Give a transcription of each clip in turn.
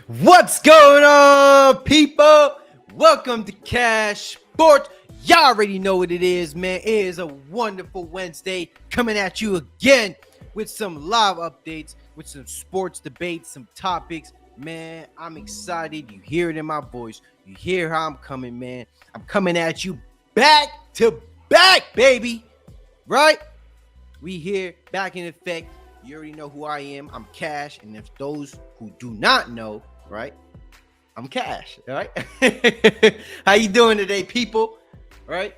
What's going on, people? Welcome to Cash Sports. Y'all already know what it is, man. It is a wonderful Wednesday coming at you again with some live updates, with some sports debates, some topics. Man, I'm excited. You hear it in my voice. You hear how I'm coming, man. I'm coming at you back to back, baby. Right? We here, back in effect. You already know who I am. I'm Cash. And if those who do not know, right, I'm Cash. All right. How you doing today, people? All right.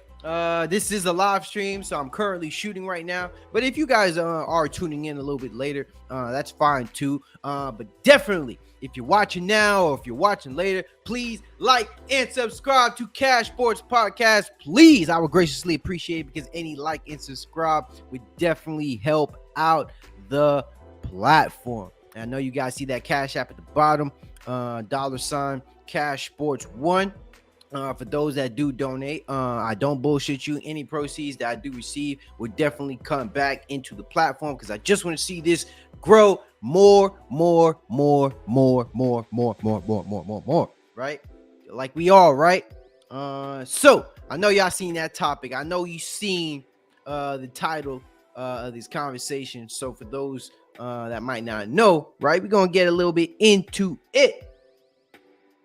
This is a live stream, so I'm currently shooting right now. But if you guys are tuning in a little bit later, that's fine too. But definitely, if you're watching now or if you're watching later, please like and subscribe to Cash Sports Podcast. Please, I would graciously appreciate it because any like and subscribe would definitely help out the platform. And I know you guys see that Cash App at the bottom, $ Cash Sports 1. For those that do donate, I don't bullshit you. Any proceeds that I do receive will definitely come back into the platform because I just want to see this grow more, right? Like we all, right? So I know y'all seen that topic. I know you seen the title of this conversation. So for those that might not know, right, we're gonna get a little bit into it,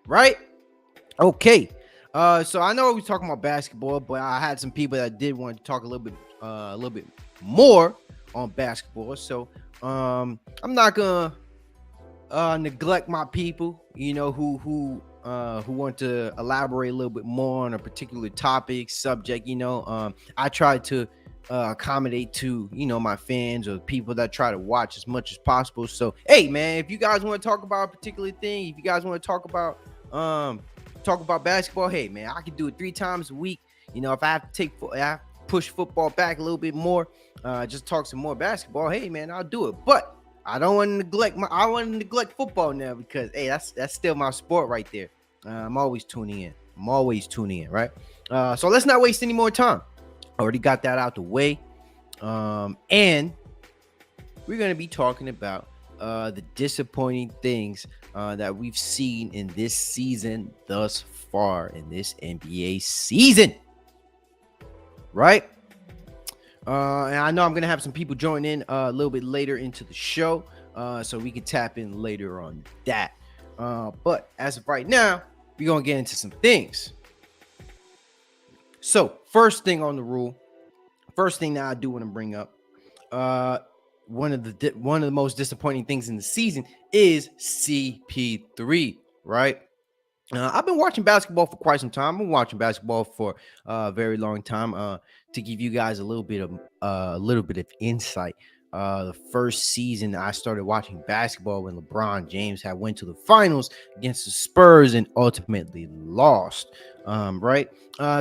right? Okay. So I know we're talking about basketball, but I had some people that did want to talk a little bit more on basketball. So I'm not gonna neglect my people, you know, who want to elaborate a little bit more on a particular topic, subject. You know, I try to accommodate to, you know, my fans or people that try to watch as much as possible. So hey, man, if you guys want to talk about a particular thing, if you guys want to talk about basketball, hey man, I can do it 3 times a week. You know, if I have to push football back a little bit more, just talk some more basketball, hey man, I'll do it. But I don't want to neglect football now because hey, that's still my sport right there. I'm always tuning in, right? So let's not waste any more time. Already got that out the way. And we're going to be talking about the disappointing things that we've seen in this season thus far, in this NBA season, right? And I know I'm going to have some people join in a little bit later into the show, so we can tap in later on that. But as of right now, we're going to get into some things. So first thing on the rule, first thing that I do want to bring up, one of the most disappointing things in the season is CP3, right? I've been watching basketball for quite some time. I've been watching basketball for a very long time. To give you guys a little bit of insight, the first season I started watching basketball when LeBron James had went to the finals against the Spurs and ultimately lost. Right?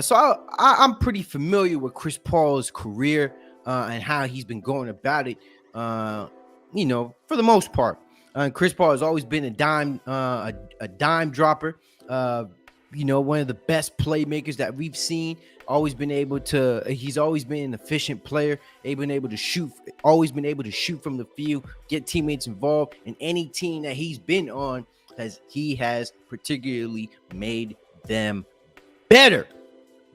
So I'm pretty familiar with Chris Paul's career and how he's been going about it. You know, for the most part, Chris Paul has always been a dime dropper. You know, one of the best playmakers that we've seen. He's always been an efficient player, always been able to shoot from the field, get teammates involved, and any team that he's been on he has particularly made them better,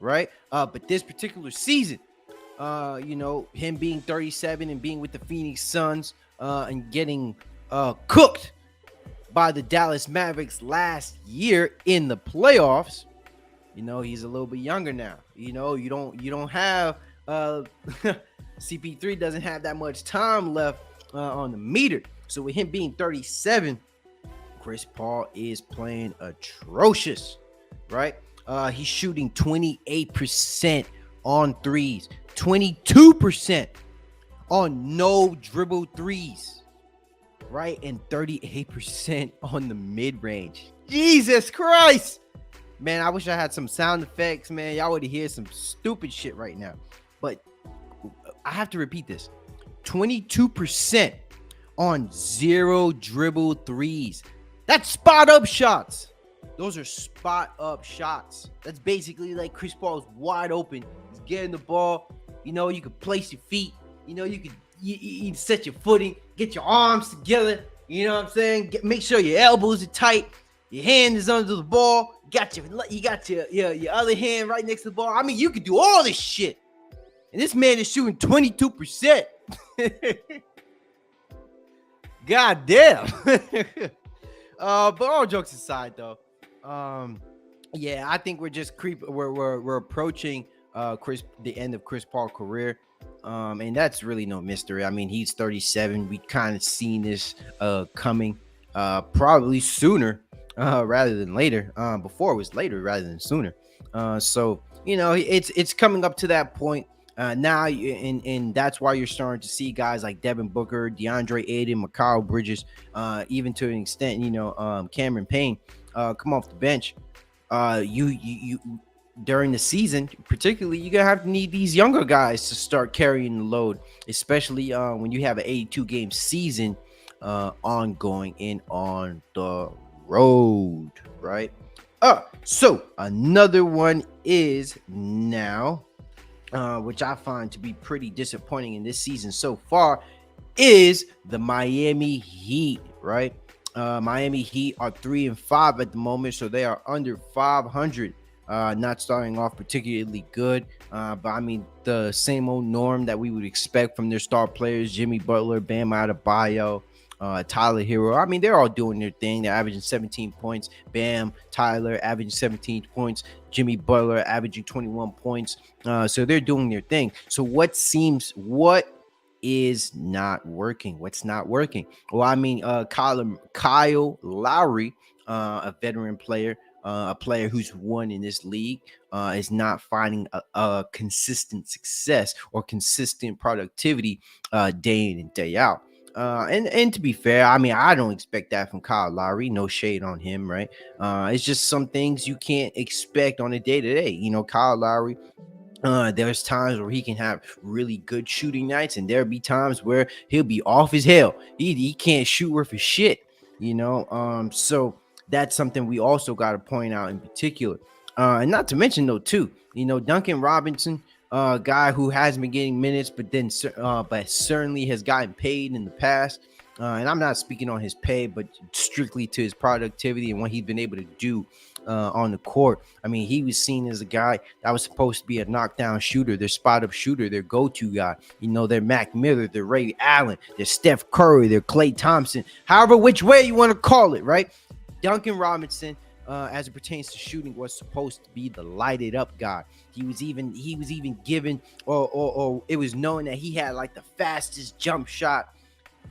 right? But this particular season, you know, him being 37 and being with the Phoenix Suns and getting cooked by the Dallas Mavericks last year in the playoffs. You know, he's a little bit younger now. You know, you don't have CP3 doesn't have that much time left on the meter. So with him being 37, Chris Paul is playing atrocious, right? He's shooting 28% on threes, 22% on no dribble threes, right? And 38% on the mid-range. Jesus Christ! Man, I wish I had some sound effects, man. Y'all would hear some stupid shit right now. But I have to repeat this. 22% on 0 dribble threes. That's spot-up shots. Those are spot-up shots. That's basically like Chris Paul's wide open. He's getting the ball. You know, you can place your feet. You know, you set your footing, get your arms together, You know what I'm saying? Make sure your elbows are tight, your hand is under the ball, you got your other hand right next to the ball. I mean, you can do all this shit. And this man is shooting 22%. God damn. But all jokes aside, though, yeah, I think we're just we're approaching the end of Chris Paul's career. And that's really no mystery. I mean, he's 37. We kind of seen this coming probably sooner rather than later. Before it was later rather than sooner. So it's coming up to that point. Now, and that's why you're starting to see guys like Devin Booker, DeAndre Ayton, Mikal Bridges, even to an extent, Cameron Payne, come off the bench. You during the season, particularly, you're gonna have to need these younger guys to start carrying the load, especially when you have an 82 game season ongoing and on the road, right? So another one is now, which I find to be pretty disappointing in this season so far, is the Miami Heat, right? Miami Heat are 3-5 at the moment, so they are under 500. Not starting off particularly good, but I mean the same old norm that we would expect from their star players: Jimmy Butler, Bam Adebayo, Tyler Hero. I mean, they're all doing their thing. They're averaging 17 points. Bam, Tyler averaging 17 points. Jimmy Butler averaging 21 points. So they're doing their thing. So what is not working? What's not working? Well, I mean, Kyle Lowry, a veteran player, a player who's won in this league, is not finding a consistent success or consistent productivity day in and day out. And to be fair, I mean, I don't expect that from Kyle Lowry. No shade on him, right? It's just some things you can't expect on a day-to-day. Kyle Lowry, there's times where he can have really good shooting nights, and there'll be times where he'll be off as hell. He can't shoot worth a shit, so that's something we also got to point out in particular. And not to mention though, too, Duncan Robinson, guy who has been getting minutes, but certainly has gotten paid in the past. And I'm not speaking on his pay, but strictly to his productivity and what he's been able to do on the court. I mean, he was seen as a guy that was supposed to be a knockdown shooter, their spot-up shooter, their go-to guy. Their Mac Miller, their Ray Allen, their Steph Curry, their Klay Thompson, however which way you want to call it, right? Duncan Robinson, as it pertains to shooting, was supposed to be the lighted up guy. He was even given, or it was known that he had like the fastest jump shot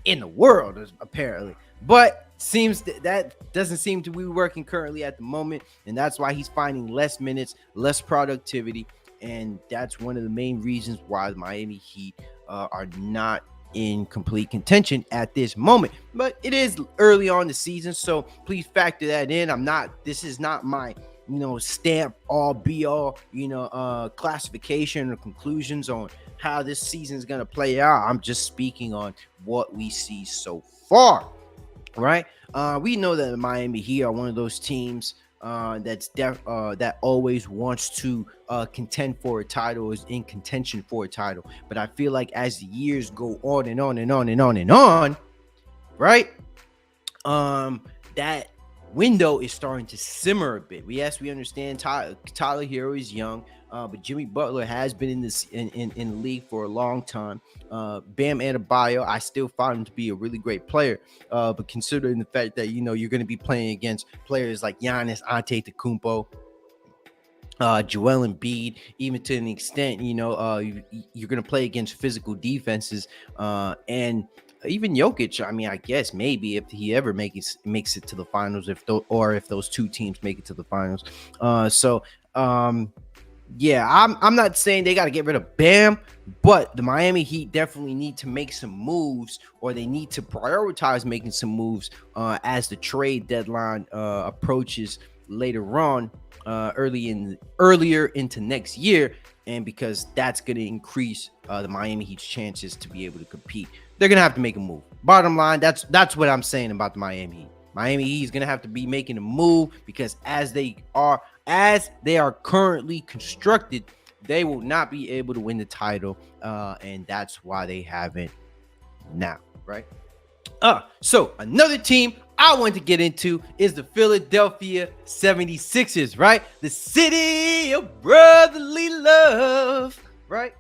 in the world, apparently. But seems that doesn't seem to be working currently at the moment, and that's why he's finding less minutes, less productivity, and that's one of the main reasons why the Miami Heat are not in complete contention at this moment. But it is early on the season, so please factor that in. This is not my stamp all be all classification or conclusions on how this season is going to play out. I'm just speaking on what we see so far, right? We know that the Miami Heat are one of those teams that always wants to contend for a title, is in contention for a title. But I feel like as the years go on and on and on and on and on, right? That window is starting to simmer a bit. Yes, we understand Tyler Hero is young, but Jimmy Butler has been in the league for a long time. Bam Adebayo, I still find him to be a really great player, but considering the fact that you're going to be playing against players like Giannis Antetokounmpo, Joel Embiid, even to an extent, you're going to play against physical defenses, and even Jokic. I mean, I guess maybe if he ever makes it to the finals, if those two teams make it to the finals. Yeah, I'm not saying they got to get rid of Bam, but the Miami Heat definitely need to make some moves, or they need to prioritize making some moves as the trade deadline approaches later on, earlier into next year, and because that's going to increase the Miami Heat's chances to be able to compete. They're going to have to make a move. Bottom line, that's what I'm saying about the Miami Heat. Miami Heat is going to have to be making a move, because as they are currently constructed, they will not be able to win the title, and that's why they haven't now, right? So another team I want to get into is the Philadelphia 76ers, right? The city of brotherly love, right?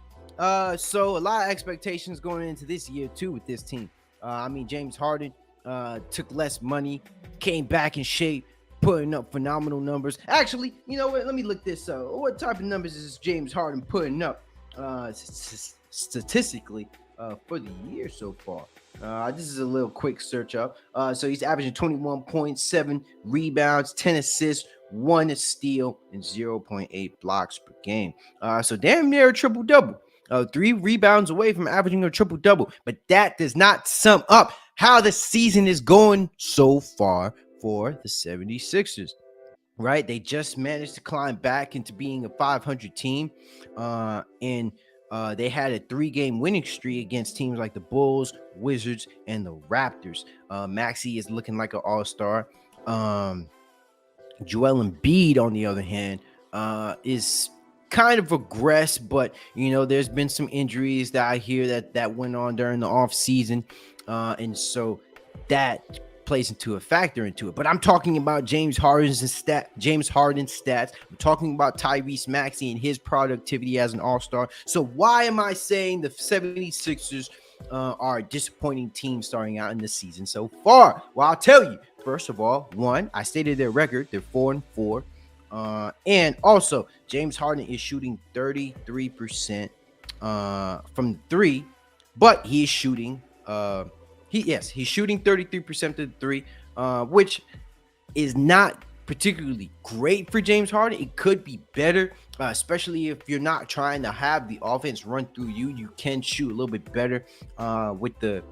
So a lot of expectations going into this year too with this team. I mean, James Harden took less money, came back in shape, putting up phenomenal numbers. Actually, you know what? Let me look this up. What type of numbers is James Harden putting up statistically for the year so far? This is a little quick search up. So he's averaging 21.7 rebounds, 10 assists, 1 steal, and 0.8 blocks per game. So damn near a triple double. 3 rebounds away from averaging a triple double. But that does not sum up how the season is going so far for the 76ers. Right? They just managed to climb back into being a 500 team. And they had a 3-game winning streak against teams like the Bulls, Wizards, and the Raptors. Maxey is looking like an all-star. Joel Embiid, on the other hand, is kind of regressed, but there's been some injuries that I hear that went on during the off season, and so that plays into a factor into it. But I'm talking about James Harden's stats. I'm talking about Tyrese Maxey and his productivity as an all-star. So why am I saying the 76ers are a disappointing team starting out in the season so far? Well, I'll tell you. First of all, I stated their record. They're 4-4. And also, James Harden is shooting 33% from 3, but he's shooting he's shooting 33% to the 3, which is not particularly great for James Harden. It could be better, especially if you're not trying to have the offense run through you. You can shoot a little bit better with the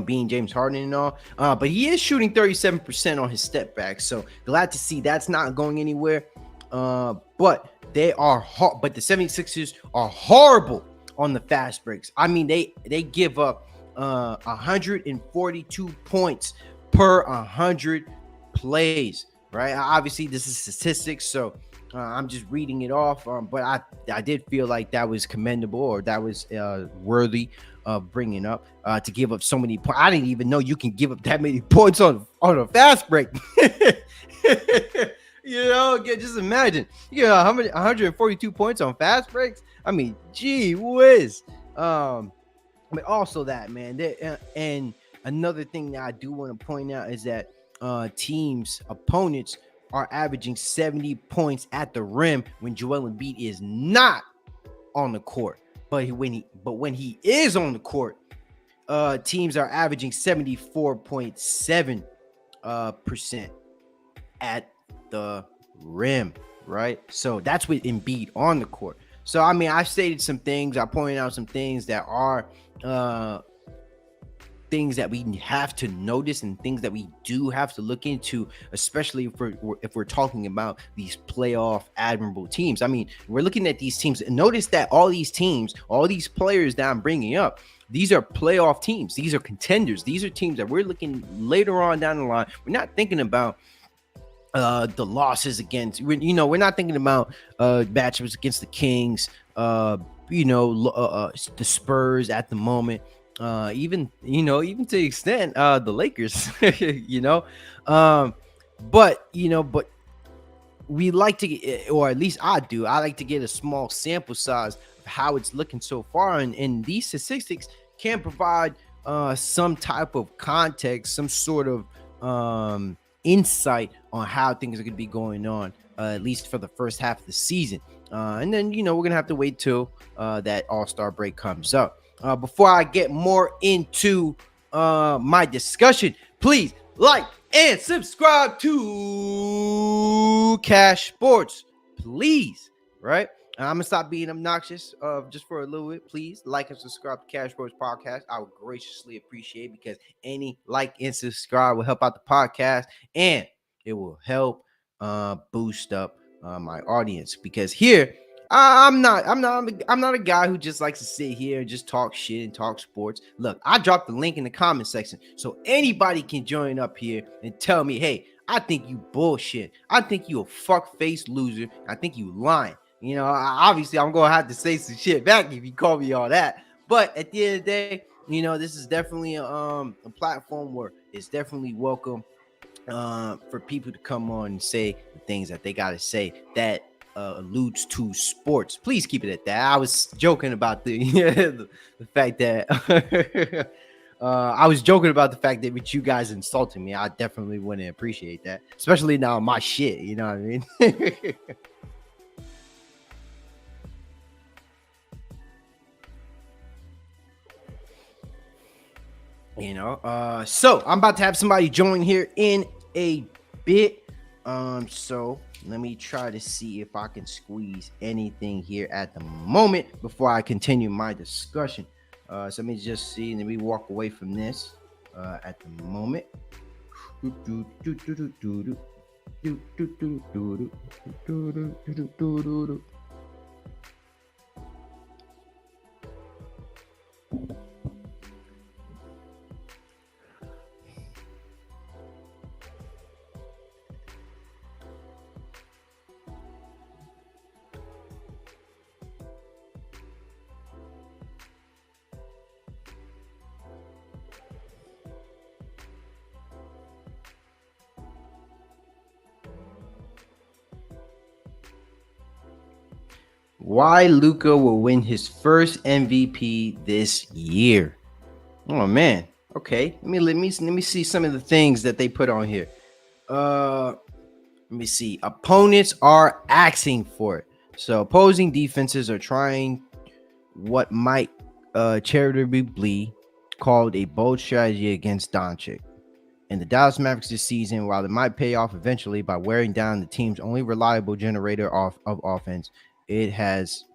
being James Harden and all. But he is shooting 37% on his step back. So glad to see that's not going anywhere. But they are but the 76ers are horrible on the fast breaks. I mean, they give up 142 points per 100 plays, right? Obviously, this is statistics, so I'm just reading it off. But I did feel like that was commendable, or that was worthy of bringing up to give up so many points. I didn't even know you can give up that many points on a fast break. Just imagine you get 142 points on fast breaks. I mean, gee whiz. But also that, man, and another thing that I do want to point out is that opponents are averaging 70 points at the rim when Joel Embiid is not on the court. But when he is on the court, teams are averaging 74.7% at the rim, right? So that's with Embiid on the court. So I mean, I've stated some things. I pointed out some things that are things that we have to notice and things that we do have to look into, especially if we're talking about these playoff admirable teams. I mean, we're looking at these teams and notice that all these teams, all these players that I'm bringing up, these are playoff teams. These are contenders. These are teams that we're looking later on down the line. We're not thinking about the losses against, we're not thinking about matchups against the Kings, the Spurs at the moment, even to the extent the Lakers, but we like to get, or at least I like to get a small sample size of how it's looking so far, and these statistics can provide some type of context, some sort of insight on how things are going to be going on, at least for the first half of the season. And then, we're going to have to wait till that All-Star break comes up. Before I get more into my discussion, please like and subscribe to Cash Sports, please, right? I'm going to stop being obnoxious just for a little bit. Please like and subscribe to Cash Sports Podcast. I would graciously appreciate it, because any like and subscribe will help out the podcast, and it will help boost up my audience, because here I'm not a guy who just likes to sit here and just talk shit and talk sports. Look, I dropped the link in the comment section so anybody can join up here and tell me, hey, I think you bullshit. I think you a fuck-faced loser. I think you lying. Obviously I'm gonna have to say some shit back if you call me all that. But at the end of the day, You know, this is definitely a platform where it's definitely welcome for people to come on and say the things that they got to say that alludes to sports. Please keep it at that. I was joking about the fact that I was joking about the fact that with you guys insulting me. I definitely wouldn't appreciate that, especially now my shit. You know what I mean? So I'm about to have somebody join here in a bit. So let me try to see if I can squeeze anything here at the moment before I continue my discussion. So let me just see. Let me walk away from this at the moment. Why Luka will win his first MVP this year? Oh man. Okay. Let me see some of the things that they put on here. Let me see. Opponents are asking for it. So opposing defenses are trying what might charitably be called a bold strategy against Doncic. And the Dallas Mavericks this season, while it might pay off eventually by wearing down the team's only reliable generator of offense, it has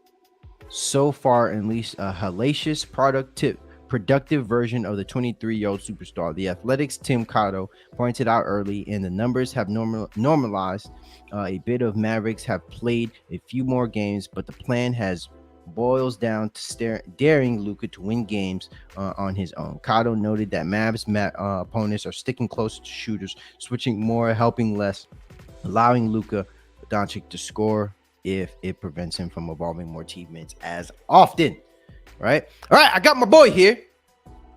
so far unleashed a hellacious productive version of the 23-year-old superstar. The Athletics' Tim Cotto pointed out early, and the numbers have normalized a bit of Mavericks have played a few more games, but the plan has boils down to daring Luka to win games on his own. Cotto noted that Mavs opponents are sticking closer to shooters, switching more, helping less, allowing Luka Doncic to score if it prevents him from evolving more teammates as often. Right? All right, I got my boy here.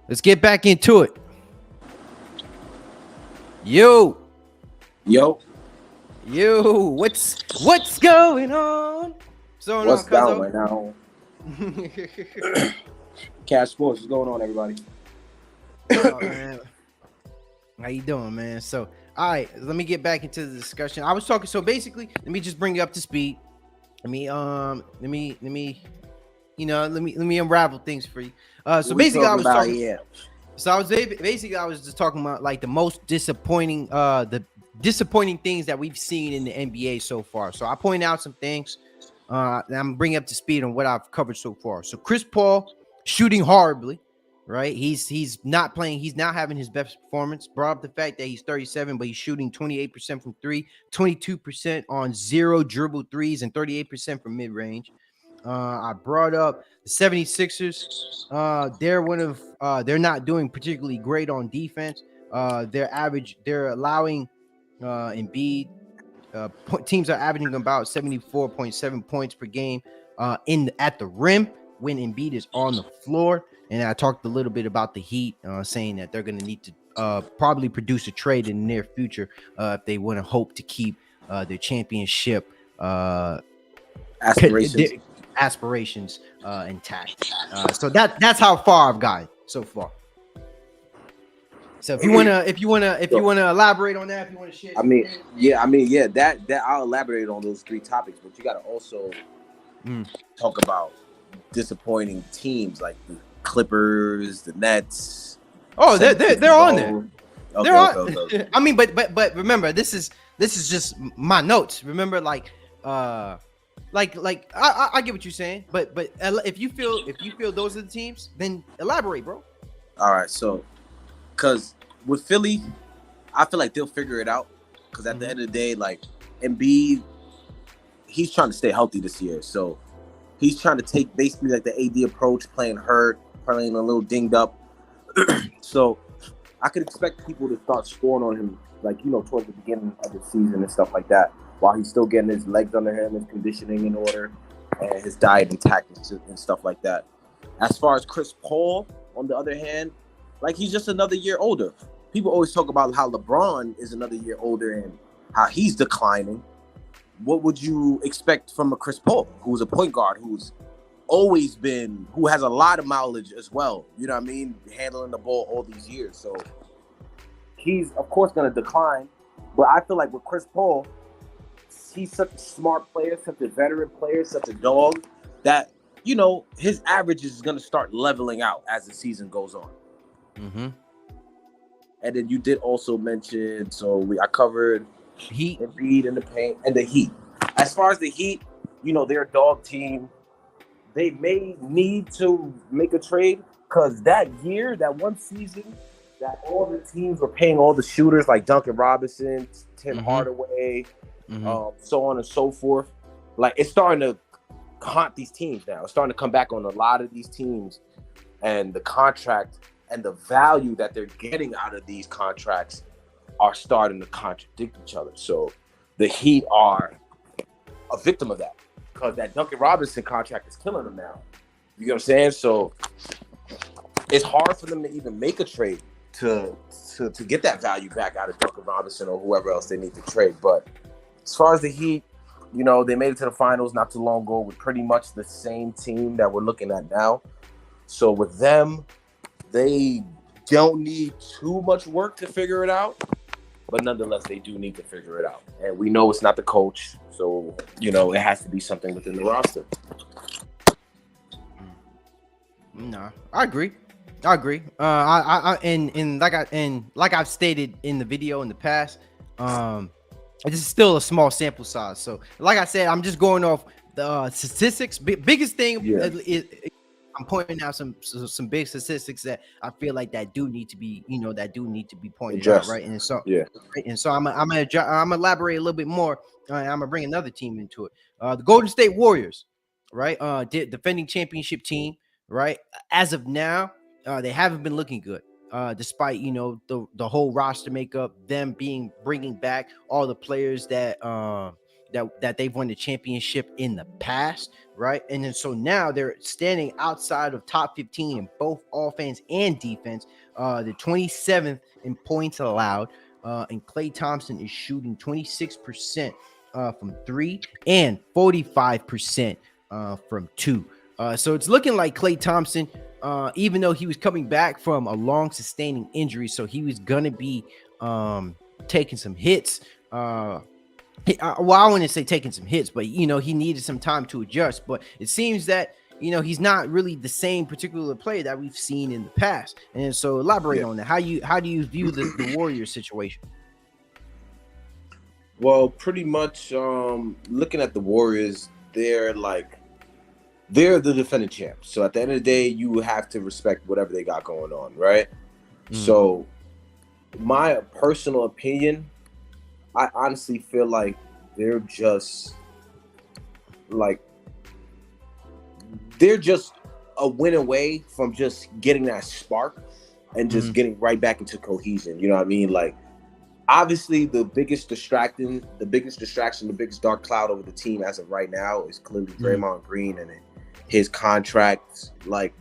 Let's get back into it. Yo, what's going on? What's going on? CashSports, what's going on, everybody? Oh, man. How you doing, man? So, all right, let me get back into the discussion. I was talking. So basically, let me just bring you up to speed. Let me unravel things for you. So basically, I was talking. Yeah. So I was just talking about like the most disappointing, the disappointing things that we've seen in the NBA so far. So I point out some things. I'm bringing up to speed on what I've covered so far. So Chris Paul shooting horribly, right? He's not playing. He's not having his best performance. Brought up the fact that he's 37, but he's shooting 28% from three, 22% on zero dribble threes, and 38% from mid range. I brought up the 76ers. They're not doing particularly great on defense. They're allowing Embiid. Teams are averaging about 74.7 points per game at the rim when Embiid is on the floor. And I talked a little bit about the Heat, saying that they're going to need to probably produce a trade in the near future if they want to hope to keep their championship aspirations intact. So that's how far I've gotten so far. So if you wanna elaborate on that, if you want to share. That I'll elaborate on those three topics, but you got to also talk about disappointing teams like the Clippers, the Nets. Oh, they're on there. Okay. I mean, but remember, this is just my notes. Remember, I get what you're saying, but if you feel those are the teams, then elaborate, bro. All right, so because with Philly, I feel like they'll figure it out. Because at the end of the day, like Embiid, he's trying to stay healthy this year, so he's trying to take basically like the AD approach, playing hurt, playing a little dinged up. So I could expect people to start scoring on him, like, towards the beginning of the season and stuff like that, while he's still getting his legs under him, his conditioning in order, and his diet intact and stuff like that. As far as Chris Paul, on the other hand, like he's just another year older. People always talk about how LeBron is another year older and how he's declining. What would you expect from a Chris Paul, who's a point guard, who has a lot of mileage as well? You know what I mean? Handling the ball all these years. So he's, of course, going to decline. But I feel like with Chris Paul, he's such a smart player, such a veteran player, such a dog, that, you know, his average is going to start leveling out as the season goes on. Mm-hmm. And then you did also mention, I covered Heat, Embiid in the paint, and the Heat. As far as the Heat, you know, they're a dog team. They may need to make a trade because that one season, that all the teams were paying all the shooters like Duncan Robinson, Tim Hardaway, so on and so forth. Like, it's starting to haunt these teams now. It's starting to come back on a lot of these teams, and the contract and the value that they're getting out of these contracts are starting to contradict each other. So the Heat are a victim of that because that Duncan Robinson contract is killing them now. You know what I'm saying? So it's hard for them to even make a trade to get that value back out of Duncan Robinson or whoever else they need to trade. But as far as the Heat, you know, they made it to the finals not too long ago with pretty much the same team that we're looking at now. So with them, they don't need too much work to figure it out, but nonetheless, they do need to figure it out. And we know it's not the coach, so, you know, it has to be something within the roster. No, I agree. And like I've stated in the video in the past, this is still a small sample size. So, like I said, I'm just going off the statistics. Biggest thing is I'm pointing out some big statistics that I feel like that do need to be pointed out, right? And so I'm gonna elaborate a little bit more. I'm gonna bring another team into it. The Golden State Warriors, right? Defending championship team, right? As of now, they haven't been looking good. Despite, you know, the whole roster makeup, them bringing back all the players that they've won the championship in the past, right? And then so now they're standing outside of top 15 in both offense and defense. The 27th in points allowed, and Klay Thompson is shooting 26% from 3 and 45% from 2. So it's looking like Klay Thompson, even though he was coming back from a long sustaining injury, so he was gonna be taking some hits. Well, I wouldn't say taking some hits, but, you know, he needed some time to adjust. But it seems that, you know, he's not really the same particular player that we've seen in the past. And so elaborate on that. How do you view the Warriors situation? Well, pretty much looking at the Warriors, they're the defending champs. So at the end of the day, you have to respect whatever they got going on, right? So my personal opinion, I honestly feel like they're just a win away from just getting that spark and just getting right back into cohesion. You know what I mean? Like, obviously, the biggest distraction, the biggest dark cloud over the team as of right now is clearly Draymond Green and his contract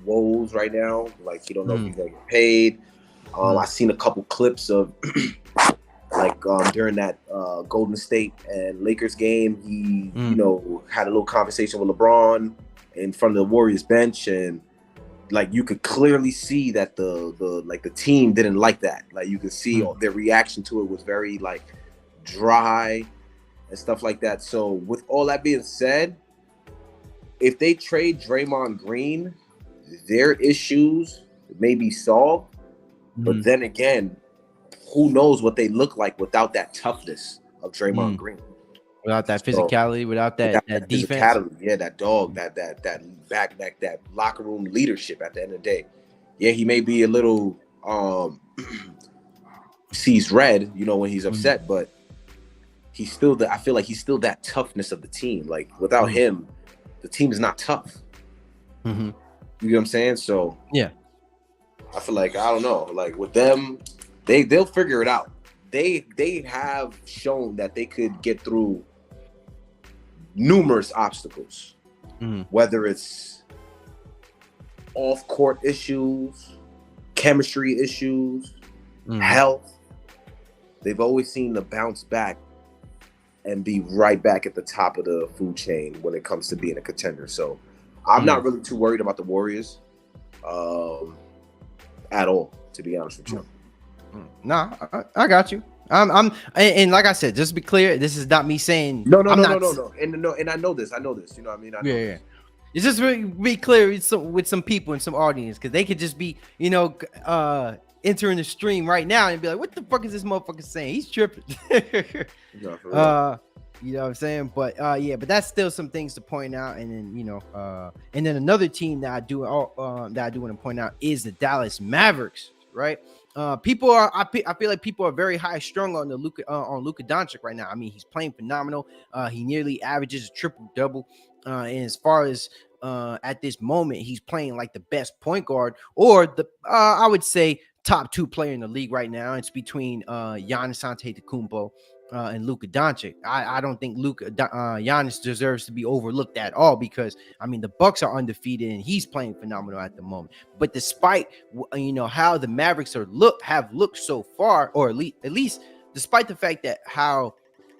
woes right now. Like, you don't know if he's gonna get paid. I've seen a couple clips of during that Golden State and Lakers game, he you know, had a little conversation with LeBron in front of the Warriors bench, and like you could clearly see that the team didn't like that. Like, you could see their reaction to it was very dry and stuff like that. So with all that being said, if they trade Draymond Green, their issues may be solved. But then again, who knows what they look like without that toughness of Draymond Green, without that physicality, without that defense, physicality, that dog, that locker room leadership. At the end of the day, he may be a little sees red, you know, when he's upset, but he's still I feel like he's still that toughness of the team. Like, without him, the team is not tough. You know what I'm saying? So I feel like, I don't know, like with them, they'll figure it out. They have shown that they could get through numerous obstacles, whether it's off-court issues, chemistry issues, health, they've always seemed to bounce back and be right back at the top of the food chain when it comes to being a contender. So I'm not really too worried about the Warriors at all, to be honest with you. Nah, I got you. And like I said, just to be clear, this is not me saying no. And I know this. You know what I mean? Yeah. It's just really be clear with some people in some audience, because they could just be, entering the stream right now and be like, what the fuck is this motherfucker saying? He's tripping. No, for real. You know what I'm saying? But but that's still some things to point out. And then and then another team that I do want to point out is the Dallas Mavericks, right? I feel like people are very high strung on Luka Doncic right now. I mean, he's playing phenomenal. He nearly averages a triple double. And as far as at this moment, he's playing like the best point guard, or I would say top 2 player in the league right now. It's between Giannis Antetokounmpo and Luka Doncic. I don't think Giannis deserves to be overlooked at all, because I mean the Bucks are undefeated and he's playing phenomenal at the moment. But despite how the Mavericks have looked so far, or at least despite the fact that how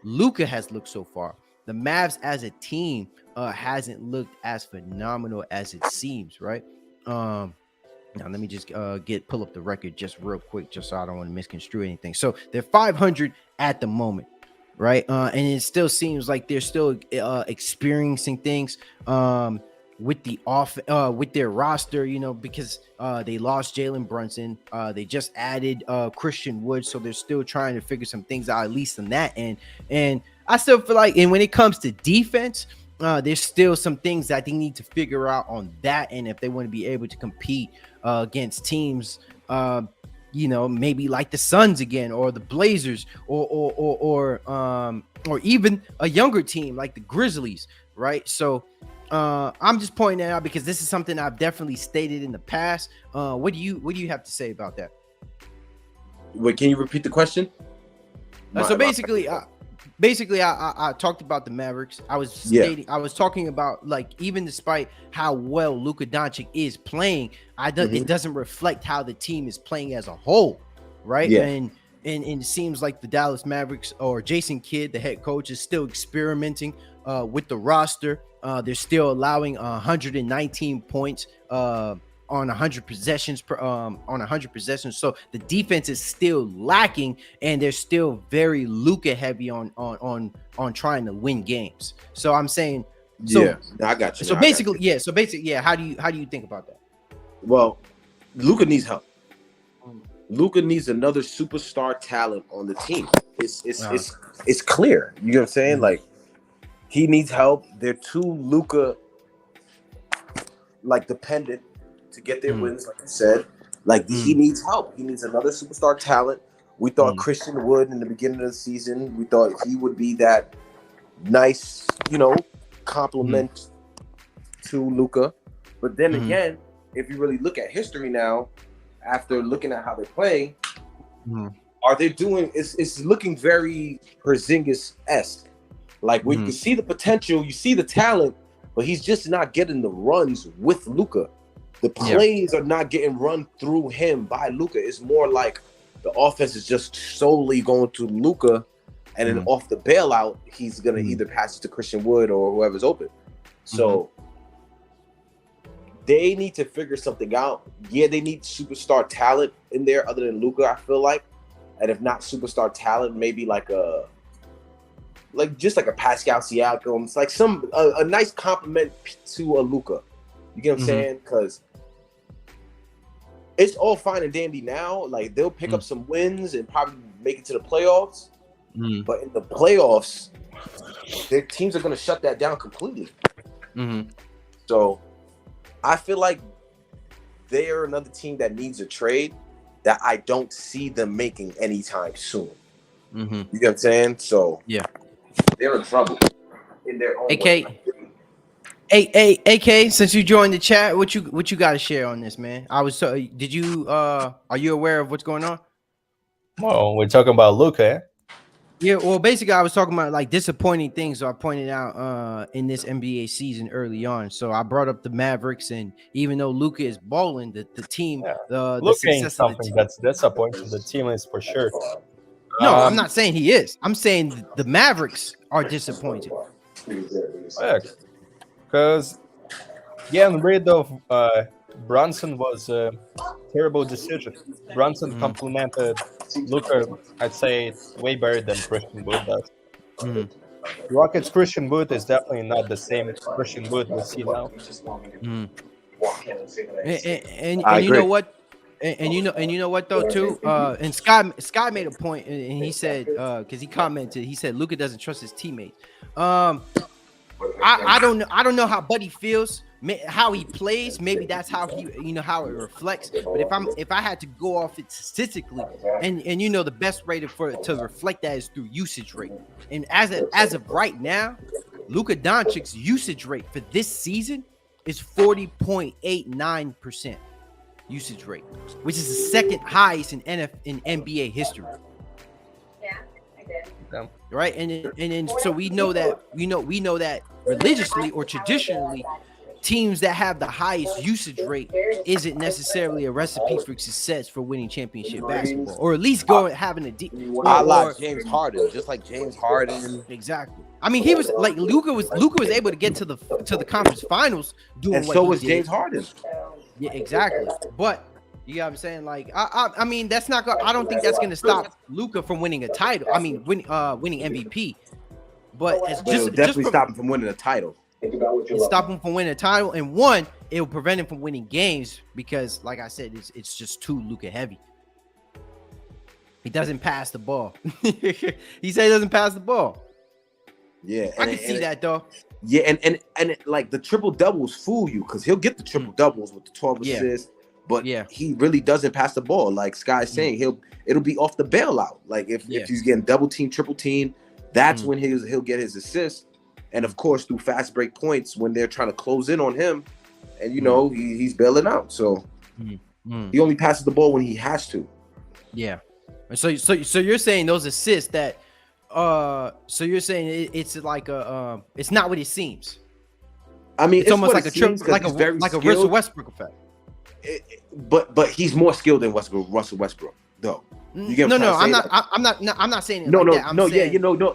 Luka has looked so far, the Mavs as a team hasn't looked as phenomenal as it seems, right? Now let me just pull up the record just real quick, just so I don't want to misconstrue anything. So they're 500 at the moment, right? And it still seems like they're still experiencing things with their roster, because they lost Jalen Brunson. They just added Christian Wood, so they're still trying to figure some things out, at least on that end. And I still feel like, and when it comes to defense, there's still some things that they need to figure out on that end if they want to be able to compete against teams, maybe like the Suns again, or the Blazers, or even a younger team like the Grizzlies, right? So I'm just pointing that out because this is something I've definitely stated in the past. What do you have to say about that? Wait, can you repeat the question? So basically, I talked about the Mavericks. I was talking about, like, even despite how well Luka Doncic is playing, it doesn't reflect how the team is playing as a whole, right? Yeah. And it seems like the Dallas Mavericks, or Jason Kidd, the head coach, is still experimenting with the roster. They're still allowing 119 points on 100 possessions so the defense is still lacking, and they're still very Luka heavy on trying to win games. So I'm saying, I got you. So basically, how do you think about that? Well, Luka needs help. Luka needs another superstar talent on the team. It's clear. You know what I'm saying? Mm-hmm. Like, he needs help. They're too Luka dependent to get their wins, like you said. Like, he needs help. He needs another superstar talent. We thought Christian Wood in the beginning of the season, we thought he would be that nice, compliment to Luka. But then again, if you really look at history now, after looking at how they're playing, are they doing? It's looking very Porzingis-esque. Like, when you can see the potential, you see the talent, but he's just not getting the runs with Luka. The plays are not getting run through him by Luka. It's more like the offense is just solely going to Luka, and then off the bailout, he's gonna either pass it to Christian Wood or whoever's open. So they need to figure something out. Yeah, they need superstar talent in there other than Luka, I feel like. And if not superstar talent, maybe just like a Pascal Siakam. It's like a nice compliment to a Luka. You get what I'm saying? Because it's all fine and dandy now. Like, they'll pick up some wins and probably make it to the playoffs. But in the playoffs, their teams are going to shut that down completely. So I feel like they are another team that needs a trade that I don't see them making anytime soon. You get what I'm saying? So they're in trouble in their own way. Hey, AK, since you joined the chat, what you got to share on this, man? Are you aware of what's going on? Well, we're talking about Luka. Yeah, well, basically, I was talking about like disappointing things. So I pointed out in this NBA season early on. So I brought up the Mavericks, and even though Luka is balling, the team, Yeah, the Luka ain't success of the something team. that's disappointing. The team is for sure. No, I'm not saying he is. I'm saying the Mavericks are disappointed. Yeah, because getting rid of Brunson was a terrible decision. Brunson Mhm. complemented Luka, I'd say, way better than Christian Wood does. Mhm. Rockets' Christian Wood is definitely not the same Christian Wood we see now. Mhm. And, I and you know agree. what? And you know what though too. And Sky made a point, and he said because he commented, he said Luka doesn't trust his teammates. I don't know how Buddy feels, how he plays. Maybe that's how how it reflects. But if I had to go off it statistically, and the best way to reflect that is through usage rate. And as of right now, Luka Doncic's usage rate for this season is 40.89% usage rate, which is the second highest in NBA history. Yeah. Right, and then so we know that religiously or traditionally, teams that have the highest usage rate isn't necessarily a recipe for success for winning championship basketball, or at least having a deep. I like James Harden, just like James Harden. Exactly. I mean, he was like Luka was able to get to the conference finals doing And what so he was did. James Harden. Yeah, exactly. But you know what I'm saying? Like, I mean, that's not. I don't think that's going to stop Luka from winning a title. I mean, winning MVP. But it's But it'll definitely stop him from winning a title. Stop him from winning a title, and one, it will prevent him from winning games because, like I said, it's just too Luka heavy. He doesn't pass the ball. He said he doesn't pass the ball. Yeah, I can see that though. Yeah, and like the triple doubles fool you because he'll get the triple doubles with the 12 assists, but he really doesn't pass the ball. Like Sky's saying, it'll be off the bailout. Like if he's getting double team, triple team, that's when he'll get his assists. And of course, through fast break points when they're trying to close in on him, and he's bailing out. So he only passes the ball when he has to. Yeah. So you're saying those assists that so you're saying it's like it's not what it seems. I mean, it's almost like a Russell Westbrook effect. But he's more skilled than Russell Westbrook, though. You get I'm not saying it.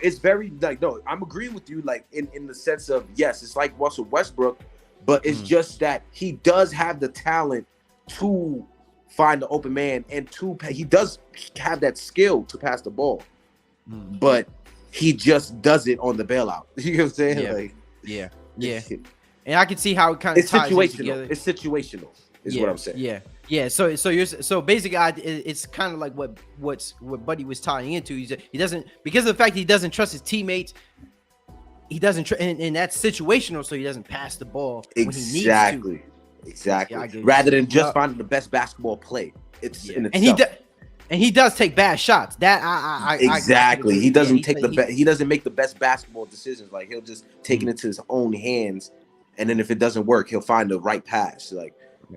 It's very like I'm agreeing with you, like in the sense of yes, it's like Russell Westbrook, but it's just that he does have the talent to find the open man and he does have that skill to pass the ball, but he just does it on the bailout. You know what I'm saying? Yeah. And I can see how it kind of ties situational. Together. It's situational, is what I'm saying. Yeah. So basically, it's kind of like what Buddy was tying into. He doesn't, because of the fact he doesn't trust his teammates. He doesn't, and that's situational. So he doesn't pass the ball when he needs to. Exactly. Rather than just finding the best basketball play, it's in itself. And he does take bad shots. That I exactly. He doesn't he doesn't make the best basketball decisions. Like he'll just take it into his own hands, and then if it doesn't work, he'll find the right pass. Like,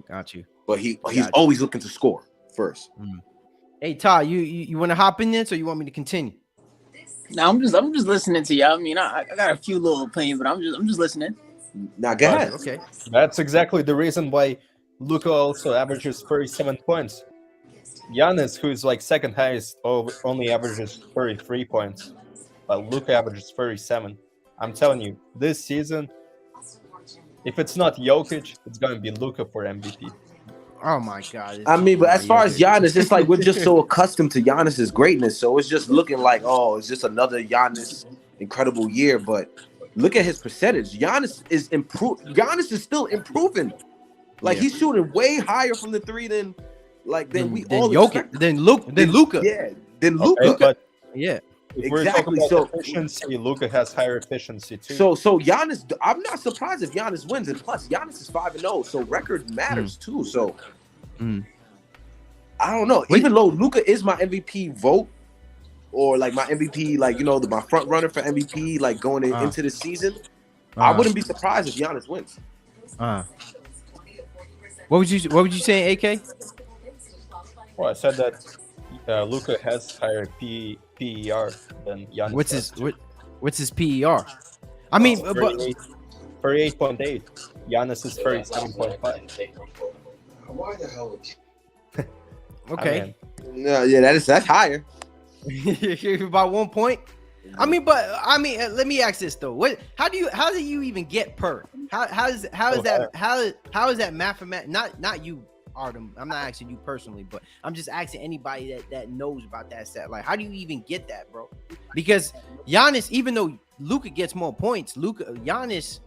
got you. But he's always looking to score first. Hey Ty, you want to hop in this, or you want me to continue? No, I'm just listening to you. I mean, I got a few little opinions, but I'm just listening. Now go ahead. Okay. That's exactly the reason why Luka also averages 37 points. Giannis, who's like second highest, only averages 33 points, but Luka averages 37. I'm telling you, this season, if it's not Jokic, it's going to be Luka for MVP. Oh my God! I mean, but as far as Giannis, it's like we're just so accustomed to Giannis's greatness, so it's just looking like, oh, it's just another Giannis incredible year. But look at his percentage. Giannis is still improving. Like he's shooting way higher from the three than Luka. Then Luka. Yeah, then Luka. Okay, but yeah. If we're talking about efficiency, Luka has higher efficiency too. So Giannis, I'm not surprised if Giannis wins, and plus Giannis is 5-0, so record matters too. So I don't know. Even though Luka is my MVP vote, or like my MVP, like my front runner for MVP, like going into the season, I wouldn't be surprised if Giannis wins. What would you say, AK? Well, I said that Luka has higher PER than Giannis. What's his PER? I mean, but 38.8. Giannis is 37.5. Why the hell? okay, No, yeah, that's higher. about 1 point. I mean, let me ask this though. How do you even get per? How is that mathematic? Not you, Artem. I'm not asking you personally, but I'm just asking anybody that knows about that stat. Like, how do you even get that, bro? Because Giannis, even though Luka gets more points, Giannis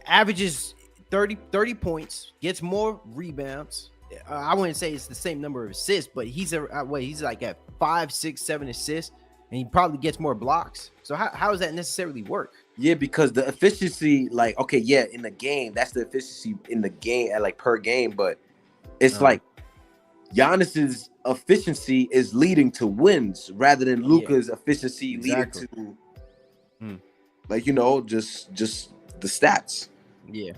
averages 30 points, gets more rebounds. I wouldn't say it's the same number of assists, but he's like at 5, 6, 7 assists, and he probably gets more blocks. So how does that necessarily work? Yeah, because the efficiency, like, okay, yeah, in the game, that's the efficiency in the game at like per game, but it's like Giannis's efficiency is leading to wins rather than Luka's efficiency leading to like, just the stats. Yeah.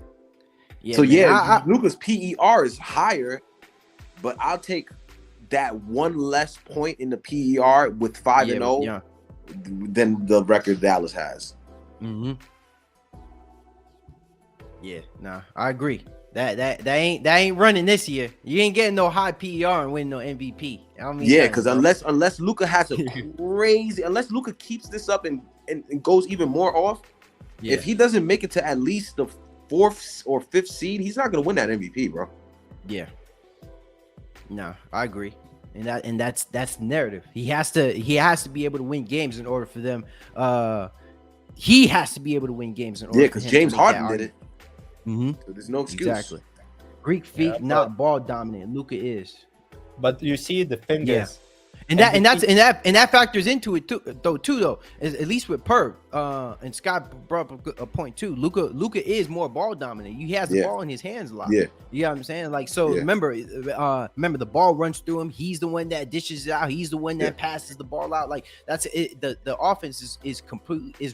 So Luka's PER is higher, but I'll take that one less point in the PER with 5-0 than the record Dallas has. Mm-hmm. Yeah, nah, I agree. That ain't running this year. You ain't getting no high PER and win no MVP. I don't mean because unless Luka has a crazy, unless Luka keeps this up and goes even more off, if he doesn't make it to at least the 4th or 5th seed, he's not gonna win that MVP, bro. Yeah. No, I agree. And that's the narrative. He has to be able to win games in order for them. He has to be able to win games in order. Yeah, because James Harden did it. Mm-hmm. So there's no excuse. Exactly. Greek feet not ball dominant. Luka is. But you see, the thing is, and that factors into it too. Though, at least with Per, and Scott brought up a point too. Luka is more ball dominant. He has the ball in his hands a lot. Yeah, you know what I'm saying. Like, so remember the ball runs through him. He's the one that dishes it out. He's the one that passes the ball out. Like, that's it. The offense is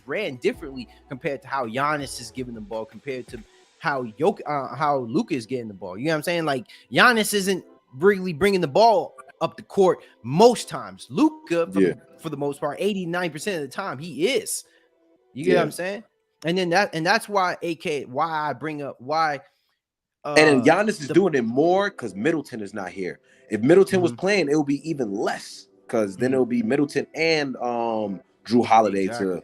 ran differently compared to how Giannis is giving the ball compared to how Luka is getting the ball. You know what I'm saying? Like, Giannis isn't really bringing the ball up the court most times. Luka, for the most part, 89% of the time, he is. You get what I'm saying? And then that's why I bring up why. And then Giannis is doing it more because Middleton is not here. If Middleton was playing, it would be even less because then it would be Middleton and Drew Holiday to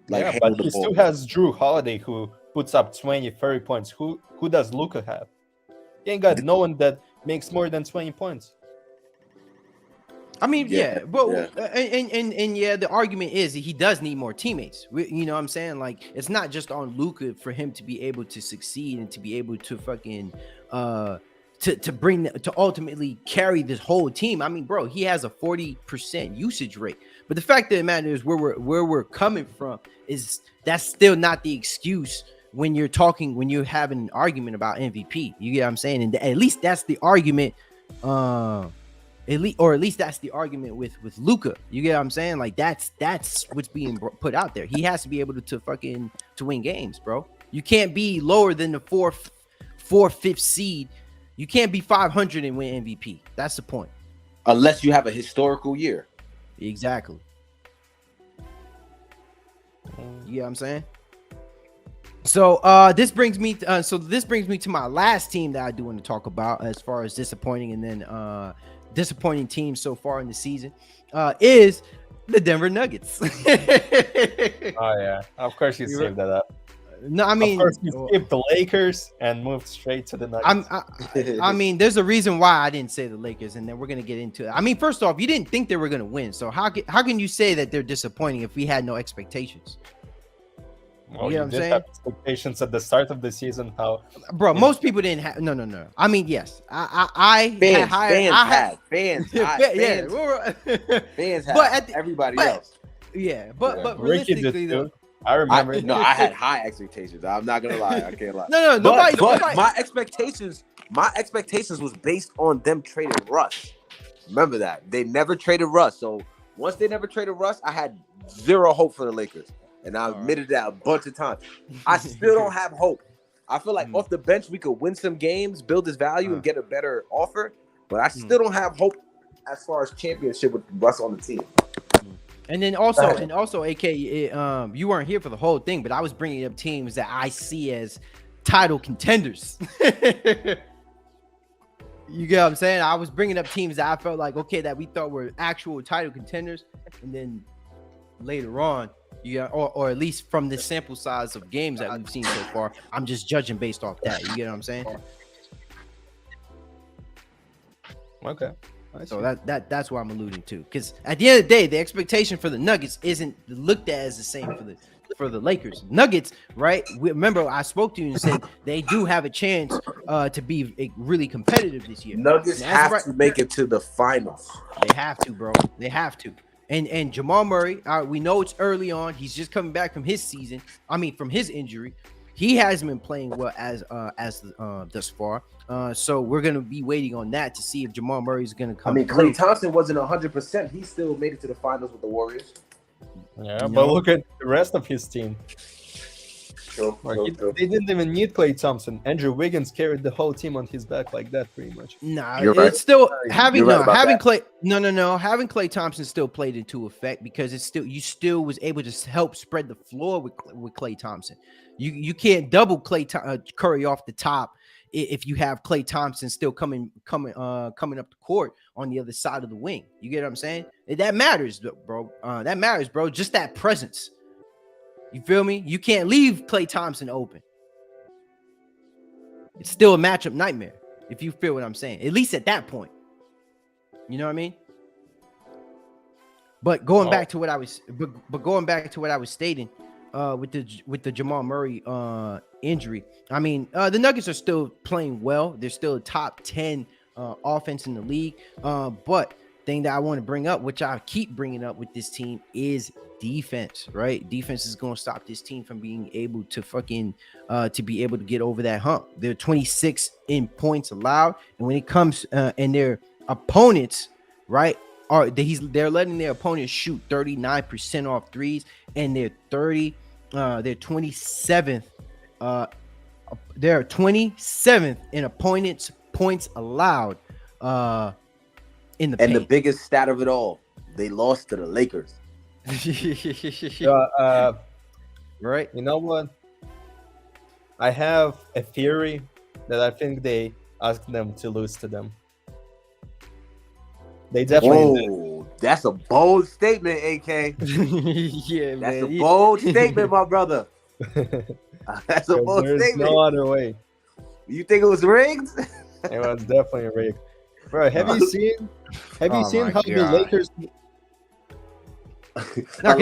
like handle the ball. He still has Drew Holiday who puts up 20, 30 points. Who does Luka have? He ain't got no one that makes more than 20 points. I mean, and the argument is that he does need more teammates. You know what I'm saying? Like, it's not just on Luka for him to be able to succeed and to be able to fucking to ultimately carry this whole team. I mean, bro, he has a 40% usage rate. But the fact of the matter is, where we're coming from is that's still not the excuse when you're having an argument about MVP. You get what I'm saying? And at least that's the argument. At least that's the argument with Luka. You get what I'm saying? Like, that's what's being put out there. He has to be able to win games, bro. You can't be lower than the 4th, 5th seed. You can't be 500 and win MVP. That's the point. Unless you have a historical year. Exactly. You get what I'm saying? So this brings me to my last team that I do want to talk about as far as disappointing and then disappointing teams so far in the season is the Denver Nuggets. Oh yeah, of course you saved that up. No, I mean, of course you skipped the Lakers and moved straight to the Nuggets. I mean, there's a reason why I didn't say the Lakers, and then we're gonna get into it. I mean, first off, you didn't think they were gonna win, so how can you say that they're disappointing if we had no expectations? Well, you did have expectations at the start of the season. Bro, most people didn't have. No. I mean, yes, fans had, but everybody else. Yeah, but realistically, though, I remember. I had high expectations. I'm not gonna lie. I can't lie. No, nobody. My expectations was based on them trading Russ. Remember that they never traded Russ. So once they never traded Russ, I had zero hope for the Lakers. And I admitted that a bunch of times. I still don't have hope. I feel like off the bench, we could win some games, build this value, and get a better offer. But I still don't have hope as far as championship with Russ on the team. And then also, AK, you weren't here for the whole thing, but I was bringing up teams that I see as title contenders. You get what I'm saying? I was bringing up teams that I felt like, okay, that we thought were actual title contenders, and then later on, or at least from the sample size of games that we've seen so far, I'm just judging based off that. You get what I'm saying? Okay. So that's what I'm alluding to. Because at the end of the day, the expectation for the Nuggets isn't looked at as the same for the Lakers. Nuggets, right? Remember, I spoke to you and said they do have a chance to be really competitive this year. Nuggets have to make it to the finals. They have to, bro. They have to. And Jamal Murray, we know it's early on. He's just coming back from his season. I mean, from his injury. He hasn't been playing well as thus far. So we're gonna be waiting on that to see if Jamal Murray is gonna come. I mean, Klay Thompson wasn't 100%. He still made it to the finals with the Warriors. Yeah, but look at the rest of his team. True. They didn't even need Klay Thompson. Andrew Wiggins carried the whole team on his back like that, pretty much. Nah, You're it's right. still having Klay. Having Klay Thompson still played into effect because you still was able to help spread the floor with Klay Thompson. You can't double Curry off the top if you have Klay Thompson still coming up the court on the other side of the wing. You get what I'm saying? That matters, bro. That matters, bro. Just that presence. You feel me? You can't leave Klay Thompson open. It's still a matchup nightmare, if you feel what I'm saying. At least at that point. You know what I mean? But going back to what I was stating, with the Jamal Murray injury, I mean, the Nuggets are still playing well. They're still a top 10 offense in the league. But thing that I want to bring up, which I keep bringing up with this team, is defense, right? Defense is going to stop this team from being able to to be able to get over that hump. They're 26 in points allowed, and when it comes and their opponents, right, they're letting their opponents shoot 39% off threes, and they're 27th in opponents' points allowed in the paint. And the biggest stat of it all, they lost to the Lakers. Right. You know what? I have a theory that I think they asked them to lose to them. They definitely did. That's a bold statement, AK. Yeah, that's man. a bold statement, my brother. That's a bold There's statement. no other way. You think it was rigged? It was definitely rigged. Bro, have you seen how the Lakers? No, a